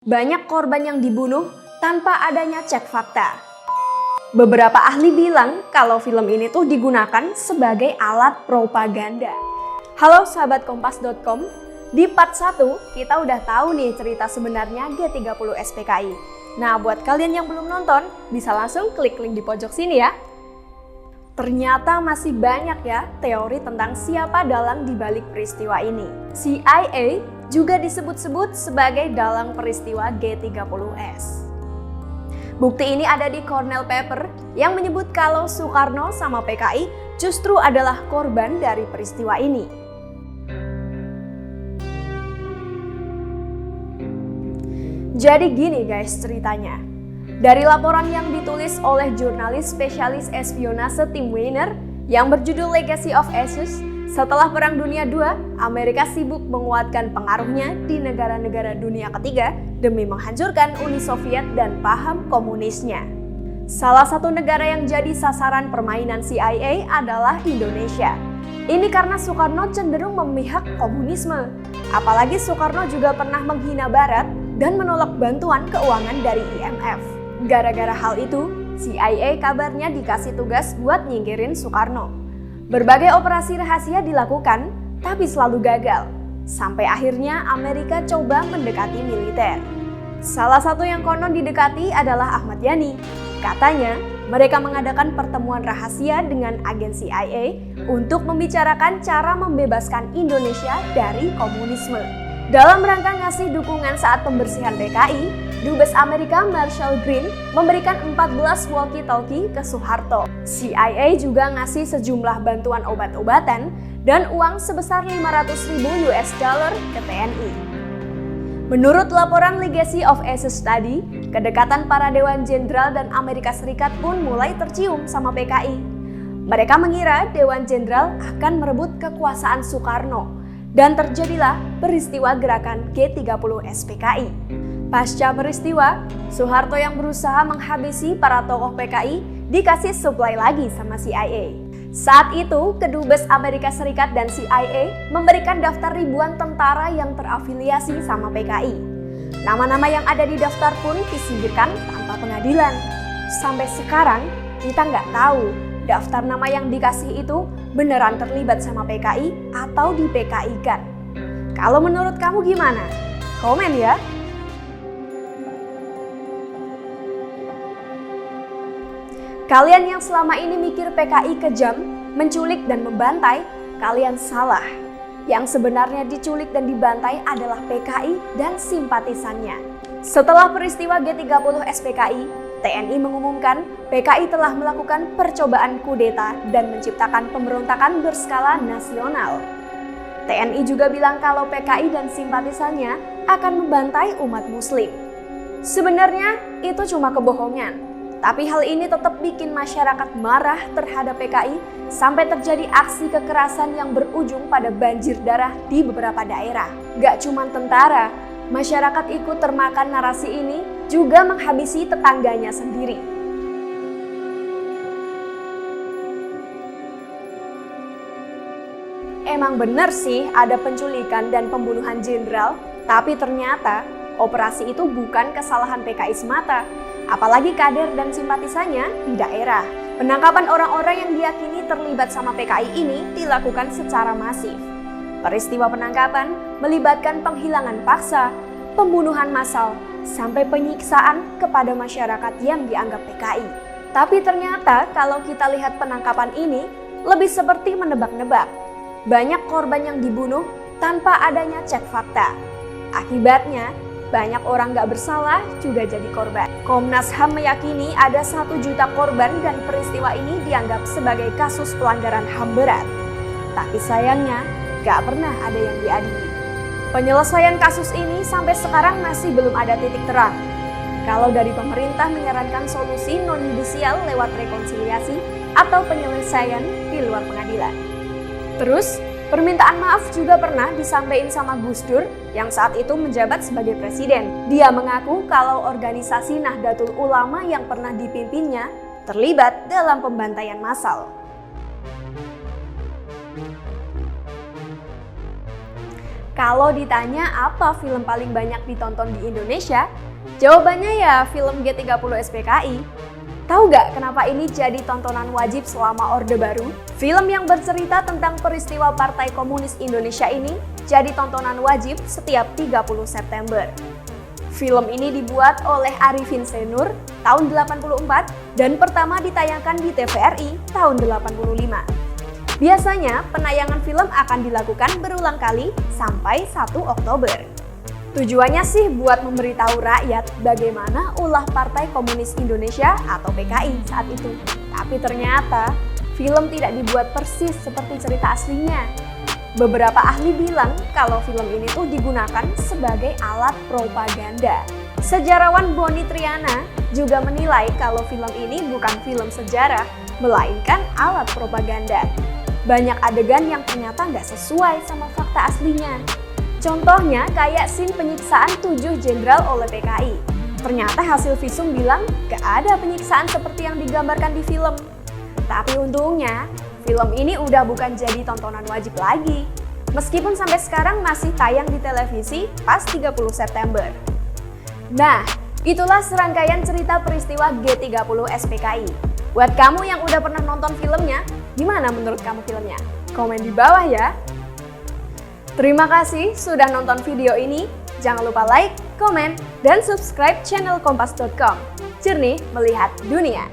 Banyak korban yang dibunuh tanpa adanya cek fakta. Beberapa ahli bilang kalau film ini tuh digunakan sebagai alat propaganda. Halo sahabat kompas.com, di part 1 kita udah tahu nih cerita sebenarnya G30 SPKI. Nah, buat kalian yang belum nonton, bisa langsung klik link di pojok sini ya. Ternyata masih banyak ya teori tentang siapa dalang dibalik peristiwa ini. CIA juga disebut-sebut sebagai dalang peristiwa G30S. Bukti ini ada di Cornell Paper yang menyebut kalau Soekarno sama PKI justru adalah korban dari peristiwa ini. Jadi gini guys ceritanya. Dari laporan yang ditulis oleh jurnalis spesialis espionase Tim Weiner yang berjudul Legacy of Ashes, setelah Perang Dunia II, Amerika sibuk menguatkan pengaruhnya di negara-negara dunia ketiga demi menghancurkan Uni Soviet dan paham komunisnya. Salah satu negara yang jadi sasaran permainan CIA adalah Indonesia. Ini karena Soekarno cenderung memihak komunisme. Apalagi Soekarno juga pernah menghina Barat dan menolak bantuan keuangan dari IMF. Gara-gara hal itu, CIA kabarnya dikasih tugas buat nyingkirin Soekarno. Berbagai operasi rahasia dilakukan, tapi selalu gagal. Sampai akhirnya Amerika coba mendekati militer. Salah satu yang konon didekati adalah Ahmad Yani. Katanya, mereka mengadakan pertemuan rahasia dengan agen CIA untuk membicarakan cara membebaskan Indonesia dari komunisme. Dalam rangka ngasih dukungan saat pembersihan PKI, Dubes Amerika Marshall Green memberikan 14 walkie-talkie ke Soeharto. CIA juga ngasih sejumlah bantuan obat-obatan dan uang sebesar 500.000 US dollar ke TNI. Menurut laporan Legacy of Ashes tadi, kedekatan para Dewan Jenderal dan Amerika Serikat pun mulai tercium sama PKI. Mereka mengira Dewan Jenderal akan merebut kekuasaan Soekarno, dan terjadilah peristiwa gerakan G30 SPKI. Pasca peristiwa, Soeharto yang berusaha menghabisi para tokoh PKI dikasih suplai lagi sama CIA. Saat itu, Kedubes Amerika Serikat dan CIA memberikan daftar ribuan tentara yang terafiliasi sama PKI. Nama-nama yang ada di daftar pun disingkirkan tanpa pengadilan. Sampai sekarang, kita nggak tahu daftar nama yang dikasih itu beneran terlibat sama PKI atau di PKI-kan. Kalau menurut kamu gimana? Komen ya! Kalian yang selama ini mikir PKI kejam, menculik dan membantai, kalian salah. Yang sebenarnya diculik dan dibantai adalah PKI dan simpatisannya. Setelah peristiwa G30 SPKI, TNI mengumumkan PKI telah melakukan percobaan kudeta dan menciptakan pemberontakan berskala nasional. TNI juga bilang kalau PKI dan simpatisannya akan membantai umat muslim. Sebenarnya itu cuma kebohongan. Tapi hal ini tetap bikin masyarakat marah terhadap PKI sampai terjadi aksi kekerasan yang berujung pada banjir darah di beberapa daerah. Gak cuma tentara, masyarakat ikut termakan narasi ini juga menghabisi tetangganya sendiri. Emang bener sih ada penculikan dan pembunuhan jenderal, tapi ternyata operasi itu bukan kesalahan PKI semata. Apalagi kader dan simpatisannya di daerah. Penangkapan orang-orang yang diyakini terlibat sama PKI ini dilakukan secara masif. Peristiwa penangkapan melibatkan penghilangan paksa, pembunuhan massal, sampai penyiksaan kepada masyarakat yang dianggap PKI. Tapi ternyata kalau kita lihat penangkapan ini lebih seperti menebak-nebak. Banyak korban yang dibunuh tanpa adanya cek fakta. Akibatnya, banyak orang gak bersalah juga jadi korban. Komnas HAM meyakini ada 1 juta korban dan peristiwa ini dianggap sebagai kasus pelanggaran HAM berat. Tapi sayangnya gak pernah ada yang diadili. Penyelesaian kasus ini sampai sekarang masih belum ada titik terang. Kalau dari pemerintah menyarankan solusi non-yudisial lewat rekonsiliasi atau penyelesaian di luar pengadilan. Terus, permintaan maaf juga pernah disampaikan sama Gus Dur yang saat itu menjabat sebagai presiden. Dia mengaku kalau organisasi Nahdlatul Ulama yang pernah dipimpinnya terlibat dalam pembantaian massal. Kalau ditanya apa film paling banyak ditonton di Indonesia, jawabannya ya film G30 SPKI. Tahu nggak kenapa ini jadi tontonan wajib selama Orde Baru? Film yang bercerita tentang peristiwa Partai Komunis Indonesia ini jadi tontonan wajib setiap 30 September. Film ini dibuat oleh Arifin Senur tahun 84 dan pertama ditayangkan di TVRI tahun 85. Biasanya penayangan film akan dilakukan berulang kali sampai 1 Oktober. Tujuannya sih buat memberitahu rakyat bagaimana ulah Partai Komunis Indonesia atau PKI saat itu. Tapi ternyata film tidak dibuat persis seperti cerita aslinya. Beberapa ahli bilang kalau film ini tuh digunakan sebagai alat propaganda. Sejarawan Boni Triana juga menilai kalau film ini bukan film sejarah, melainkan alat propaganda. Banyak adegan yang ternyata nggak sesuai sama fakta aslinya. Contohnya kayak scene penyiksaan 7 jenderal oleh PKI. Ternyata hasil visum bilang nggak ada penyiksaan seperti yang digambarkan di film. Tapi untungnya, film ini udah bukan jadi tontonan wajib lagi. Meskipun sampai sekarang masih tayang di televisi pas 30 September. Nah, itulah serangkaian cerita peristiwa G30 SPKI. Buat kamu yang udah pernah nonton filmnya, gimana menurut kamu filmnya? Komen di bawah ya. Terima kasih sudah nonton video ini. Jangan lupa like, komen, dan subscribe channel kompas.com. Jernih melihat dunia.